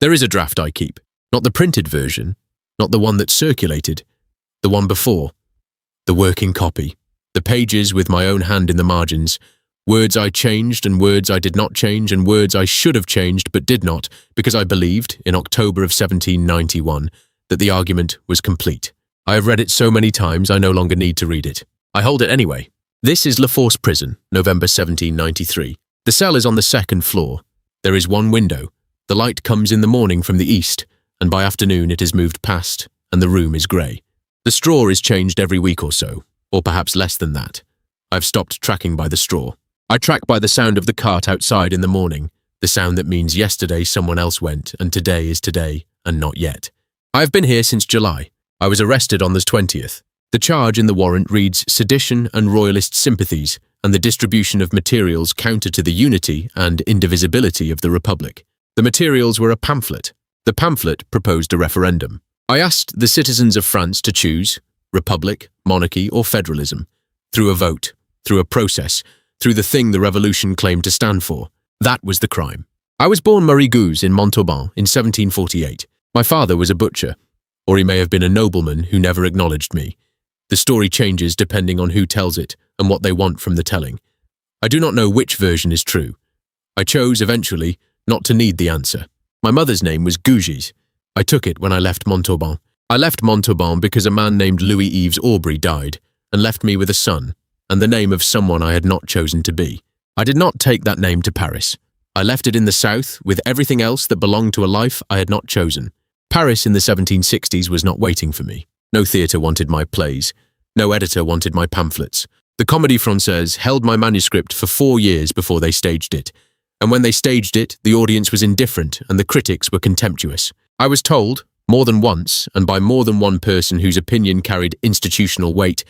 There is a draft I keep, not the printed version, not the one that circulated, the one before, the working copy, the pages with my own hand in the margins, words I changed and words I did not change and words I should have changed but did not because I believed, in October of 1791, that the argument was complete. I have read it so many times I no longer need to read it. I hold it anyway. This is La Force Prison, November 1793. The cell is on the second floor. There is one window. The light comes in the morning from the east, and by afternoon it is moved past, and the room is grey. The straw is changed every week or so, or perhaps less than that. I've stopped tracking by the straw. I track by the sound of the cart outside in the morning, the sound that means yesterday someone else went, and today is today, and not yet. I have been here since July. I was arrested on the 20th. The charge in the warrant reads sedition and royalist sympathies and the distribution of materials counter to the unity and indivisibility of the Republic. The materials were a pamphlet. The pamphlet proposed a referendum. I asked the citizens of France to choose Republic, monarchy, or federalism, through a vote, through a process, through the thing the revolution claimed to stand for. That was the crime. I was born Marie Gouges in Montauban in 1748. My father was a butcher, or he may have been a nobleman who never acknowledged me. The story changes depending on who tells it and what they want from the telling. I do not know which version is true. I chose, eventually, not to need the answer. My mother's name was Gouges. I took it when I left Montauban. I left Montauban because a man named Louis Yves Aubry died and left me with a son and the name of someone I had not chosen to be. I did not take that name to Paris. I left it in the south with everything else that belonged to a life I had not chosen. Paris in the 1760s was not waiting for me. No theatre wanted my plays. No editor wanted my pamphlets. The Comédie Française held my manuscript for 4 years before they staged it. And when they staged it, the audience was indifferent and the critics were contemptuous. I was told, more than once, and by more than one person whose opinion carried institutional weight,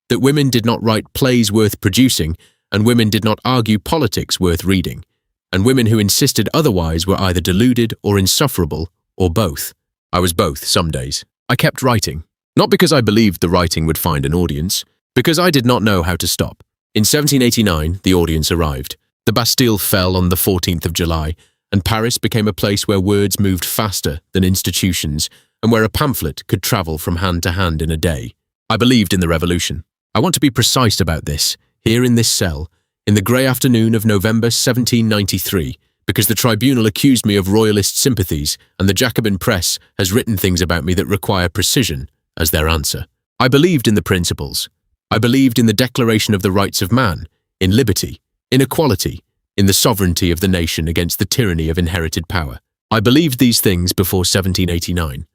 that women did not write plays worth producing, and women did not argue politics worth reading, and women who insisted otherwise were either deluded or insufferable, or both. I was both some days. I kept writing, not because I believed the writing would find an audience, because I did not know how to stop. In 1789, the audience arrived. The Bastille fell on the 14th of July, and Paris became a place where words moved faster than institutions, and where a pamphlet could travel from hand to hand in a day. I believed in the revolution. I want to be precise about this, here in this cell, in the grey afternoon of November 1793, because the tribunal accused me of royalist sympathies, and the Jacobin press has written things about me that require precision as their answer. I believed in the principles. I believed in the declaration of the rights of man, in liberty, in equality, in the sovereignty of the nation against the tyranny of inherited power. I believed these things before 1789.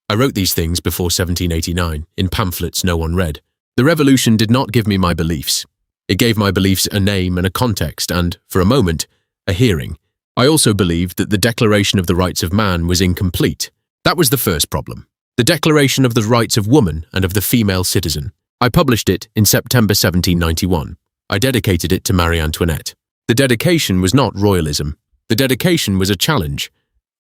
I wrote these things before 1789, in pamphlets no one read. The revolution did not give me my beliefs. It gave my beliefs a name and a context and, for a moment, a hearing. I also believed that the Declaration of the Rights of Man was incomplete. That was the first problem. The Declaration of the Rights of Woman and of the Female Citizen. I published it in September 1791. I dedicated it to Marie Antoinette. The dedication was not royalism. The dedication was a challenge.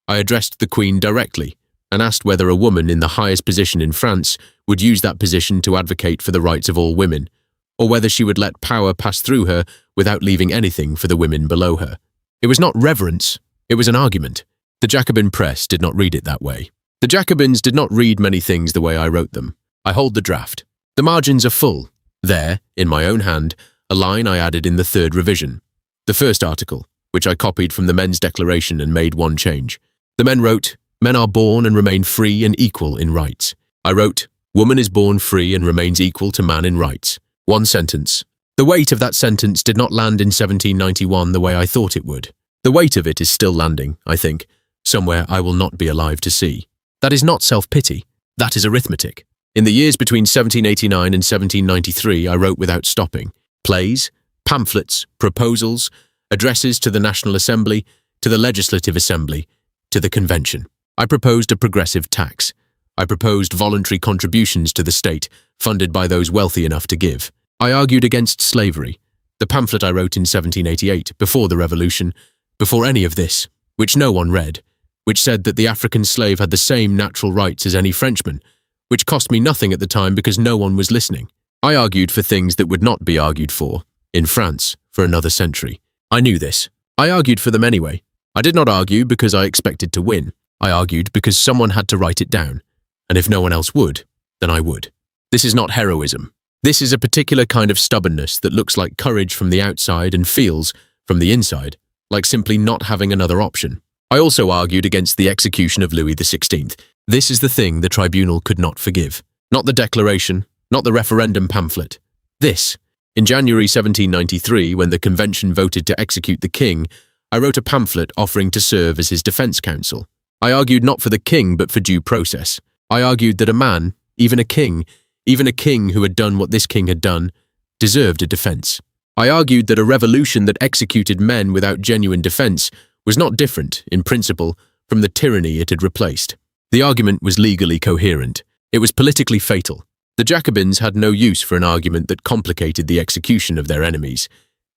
I addressed the Queen directly and asked whether a woman in the highest position in France would use that position to advocate for the rights of all women, or whether she would let power pass through her without leaving anything for the women below her. It was not reverence, it was an argument. The Jacobin press did not read it that way. The Jacobins did not read many things the way I wrote them. I hold the draft. The margins are full. There, in my own hand, a line I added in the third revision. The first article, which I copied from the men's declaration and made one change. The men wrote, "Men are born and remain free and equal in rights." I wrote, "Woman is born free and remains equal to man in rights." One sentence. The weight of that sentence did not land in 1791 the way I thought it would. The weight of it is still landing, I think, somewhere I will not be alive to see. That is not self-pity. That is arithmetic. In the years between 1789 and 1793, I wrote without stopping. Plays, pamphlets, proposals, addresses to the National Assembly, to the Legislative Assembly, to the Convention. I proposed a progressive tax. I proposed voluntary contributions to the state, funded by those wealthy enough to give. I argued against slavery. The pamphlet I wrote in 1788, before the Revolution, before any of this, which no one read, which said that the African slave had the same natural rights as any Frenchman, which cost me nothing at the time because no one was listening. I argued for things that would not be argued for, in France, for another century. I knew this. I argued for them anyway. I did not argue because I expected to win. I argued, because someone had to write it down, and if no one else would, then I would. This is not heroism. This is a particular kind of stubbornness that looks like courage from the outside and feels, from the inside, like simply not having another option. I also argued against the execution of Louis XVI. This is the thing the tribunal could not forgive. Not the declaration, not the referendum pamphlet. This. In January 1793, when the convention voted to execute the king, I wrote a pamphlet offering to serve as his defense counsel. I argued not for the king but for due process. I argued that a man, even a king who had done what this king had done, deserved a defense. I argued that a revolution that executed men without genuine defense was not different, in principle, from the tyranny it had replaced. The argument was legally coherent. It was politically fatal. The Jacobins had no use for an argument that complicated the execution of their enemies.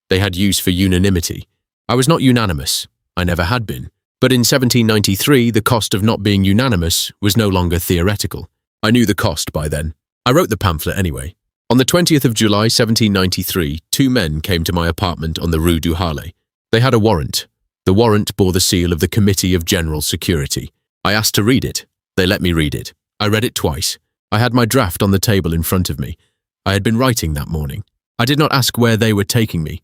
They had use for unanimity. I was not unanimous. I never had been. But in 1793, the cost of not being unanimous was no longer theoretical. I knew the cost by then. I wrote the pamphlet anyway. On the 20th of July 1793, 2 men came to my apartment on the Rue du Harlay. They had a warrant. The warrant bore the seal of the Committee of General Security. I asked to read it. They let me read it. I read it twice. I had my draft on the table in front of me. I had been writing that morning. I did not ask where they were taking me.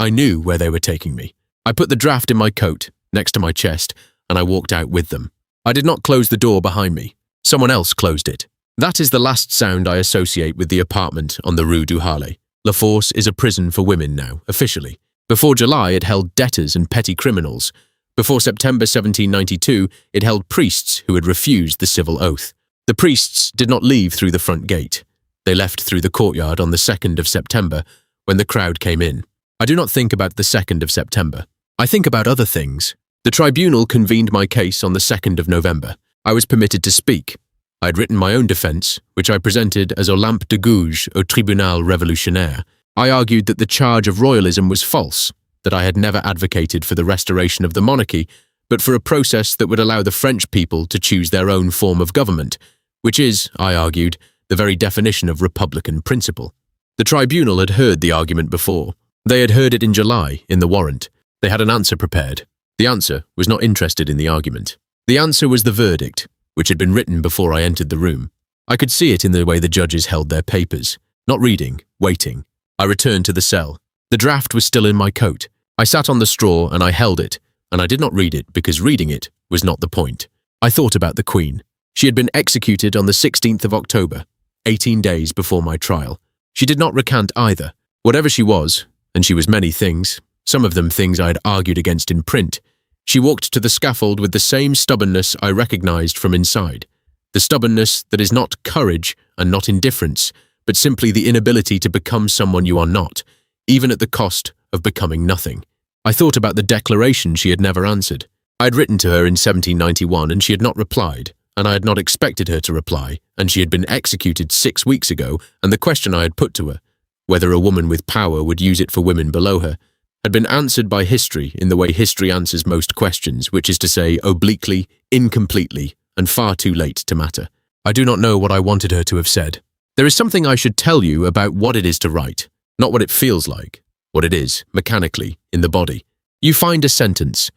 I knew where they were taking me. I put the draft in my coat, next to my chest, and I walked out with them. I did not close the door behind me. Someone else closed it. That is the last sound I associate with the apartment on the Rue du Harlay. La Force is a prison for women now, officially. Before July, it held debtors and petty criminals. Before September 1792, it held priests who had refused the civil oath. The priests did not leave through the front gate. They left through the courtyard on the 2nd of September, when the crowd came in. I do not think about the 2nd of September. I think about other things. The tribunal convened my case on the 2nd of November. I was permitted to speak. I had written my own defense, which I presented as Olympe de Gouges au Tribunal Revolutionnaire. I argued that the charge of royalism was false, that I had never advocated for the restoration of the monarchy, but for a process that would allow the French people to choose their own form of government, which is, I argued, the very definition of republican principle. The tribunal had heard the argument before. They had heard it in July, in the warrant. They had an answer prepared. The answer was not interested in the argument. The answer was the verdict, which had been written before I entered the room. I could see it in the way the judges held their papers, not reading, waiting. I returned to the cell. The draft was still in my coat. I sat on the straw and I held it, and I did not read it because reading it was not the point. I thought about the Queen. She had been executed on the 16th of October, 18 days before my trial. She did not recant either. Whatever she was, and she was many things, some of them things I had argued against in print, she walked to the scaffold with the same stubbornness I recognized from inside. The stubbornness that is not courage and not indifference, but simply the inability to become someone you are not, even at the cost of becoming nothing. I thought about the declaration she had never answered. I had written to her in 1791 and she had not replied, and I had not expected her to reply, and she had been executed 6 weeks ago, and the question I had put to her, whether a woman with power would use it for women below her, had been answered by history in the way history answers most questions, which is to say, obliquely, incompletely, and far too late to matter. I do not know what I wanted her to have said. There is something I should tell you about what it is to write, not what it feels like, what it is, mechanically, in the body. You find a sentence.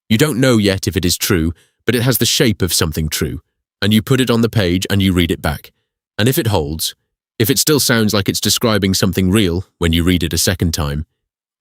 You don't know yet if it is true, but it has the shape of something true, and you put it on the page and you read it back. And if it holds, if it still sounds like it's describing something real when you read it a second time,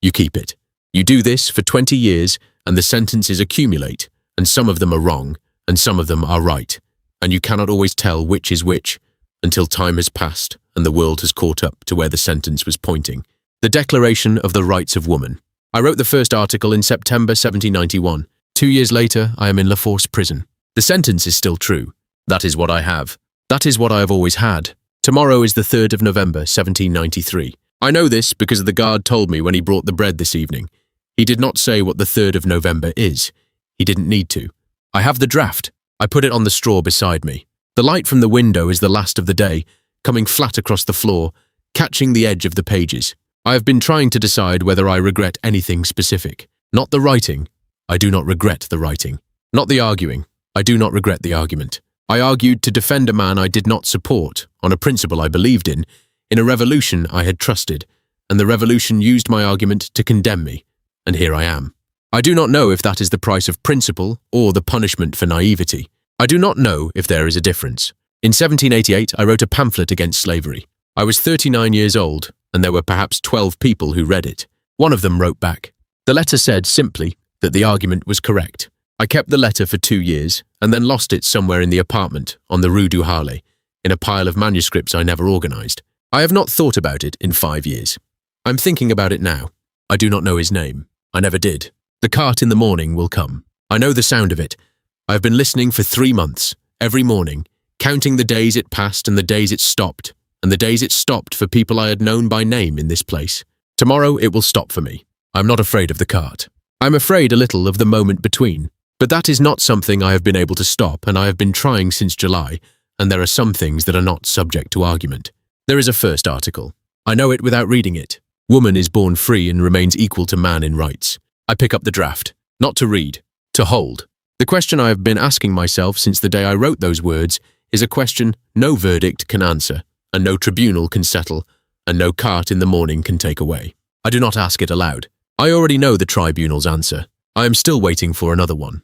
you keep it. You do this for 20 years, and the sentences accumulate, and some of them are wrong, and some of them are right, and you cannot always tell which is which, until time has passed and the world has caught up to where the sentence was pointing. The Declaration of the Rights of Woman. I wrote the first article in September 1791. 2 years later, I am in La Force prison. The sentence is still true. That is what I have. That is what I have always had. Tomorrow is the 3rd of November, 1793. I know this because the guard told me when he brought the bread this evening. He did not say what the 3rd of November is. He didn't need to. I have the draft. I put it on the straw beside me. The light from the window is the last of the day, coming flat across the floor, catching the edge of the pages. I have been trying to decide whether I regret anything specific. Not the writing. I do not regret the writing. Not the arguing. I do not regret the argument. I argued to defend a man I did not support, on a principle I believed in a revolution I had trusted, and the revolution used my argument to condemn me, and here I am. I do not know if that is the price of principle or the punishment for naivety. I do not know if there is a difference. In 1788, I wrote a pamphlet against slavery. I was 39 years old, and there were perhaps 12 people who read it. One of them wrote back. The letter said simply that the argument was correct. I kept the letter for 2 years, and then lost it somewhere in the apartment on the Rue du Harlay, in a pile of manuscripts I never organized. I have not thought about it in 5 years. I'm thinking about it now. I do not know his name. I never did. The cart in the morning will come. I know the sound of it. I have been listening for 3 months, every morning, counting the days it passed and the days it stopped, and the days it stopped for people I had known by name in this place. Tomorrow it will stop for me. I'm not afraid of the cart. I'm afraid a little of the moment between. But that is not something I have been able to stop, and I have been trying since July, and there are some things that are not subject to argument. There is a first article. I know it without reading it. Woman is born free and remains equal to man in rights. I pick up the draft. Not to read, to hold. The question I have been asking myself since the day I wrote those words is a question no verdict can answer, and no tribunal can settle, and no cart in the morning can take away. I do not ask it aloud. I already know the tribunal's answer. I am still waiting for another one.